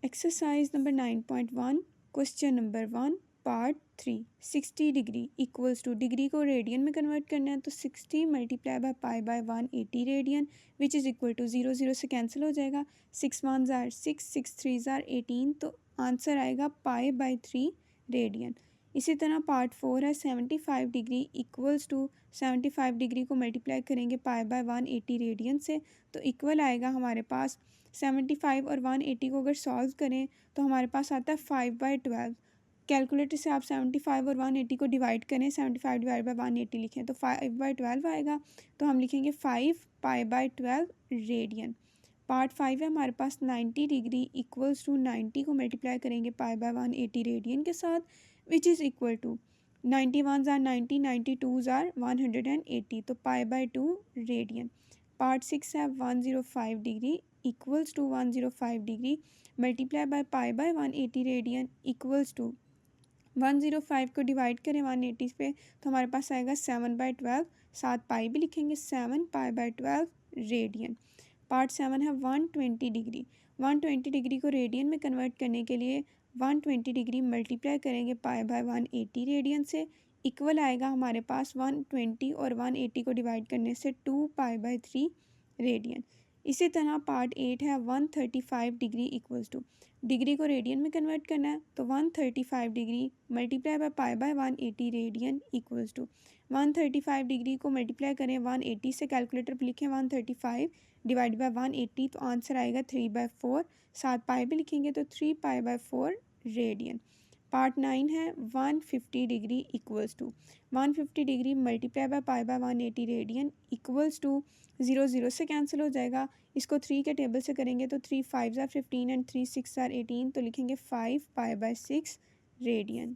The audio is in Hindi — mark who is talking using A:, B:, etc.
A: Exercise number 9.1 question number 1 part 3 60 degree equals to degree को रेडियन में कन्वर्ट करना है तो 60 multiply by pi by 180 radian which is equal to 0 0 से कैंसिल हो जाएगा 6 1 ज़ार 6 6 3 ज़ार 18 तो आंसर आएगा पाई बाय 3 रेडियन। इसी तरह पार्ट 4 है 75 डिग्री इक्वल्स टू 75 डिग्री को मल्टीप्लाई करेंगे पाई बाय 180 रेडियन से तो इक्वल आएगा हमारे पास 75 और 180 को अगर सॉल्व करें तो हमारे पास आता है 5/12। कैलकुलेटर से आप 75 और 180 को डिवाइड करें 75 डिवाइड बाय 180 लिखें तो 5/12 आएगा। तो हम लिखेंगे 5 पाई/12 रेडियन। पार्ट 5 है हमारे पास 90 डिग्री इक्वल्स टू 90 को मल्टीप्लाई करेंगे पाई बाय 180 रेडियन के साथ विच इज़ इक्वल टू 91 ज़ार 90 92 ज़ार 180 तो पाई/2 रेडियन। पार्ट 6 है 105 degree equals to 105 degree multiply by pi by 180 radian equals to 105 को डिवाइड करें 180 पे तो हमारे पास आएगा 7/12 साथ पाई भी लिखेंगे 7 पाई/12 रेडियन। पार्ट 7 है 120 डिग्री 120 डिग्री को रेडियन में कन्वर्ट करने के लिए 120 डिग्री मल्टीप्लाई करेंगे पाई बाय 180 रेडियन से इक्वल आएगा हमारे पास 120 और 180 को डिवाइड करने से 2 पाई/3 रेडियन। इसी तरह पार्ट 8 है 135 डिग्री इक्वल्स टू डिग्री को रेडियन में कन्वर्ट करना है तो 135 degree multiply by pi by 180 radian equals to 135 degree को मल्टीप्लाई करें 180 से कैलकुलेटर पर लिखें 135 डिवाइड बाय 180 तो आंसर आएगा 3/4 साथ पाई भी लिखेंगे तो 3 पाई/4 रेडियन। पार्ट 9 है 150 degree equals to 150 degree multiply by pi by 180 radian equals to 0 0 से कैंसिल हो जाएगा। इसको 3 के टेबल से करेंगे तो 3 5 ज़ार 15 एंड 3 6 ज़ार 18 तो लिखेंगे 5 पाई/6 रेडियन।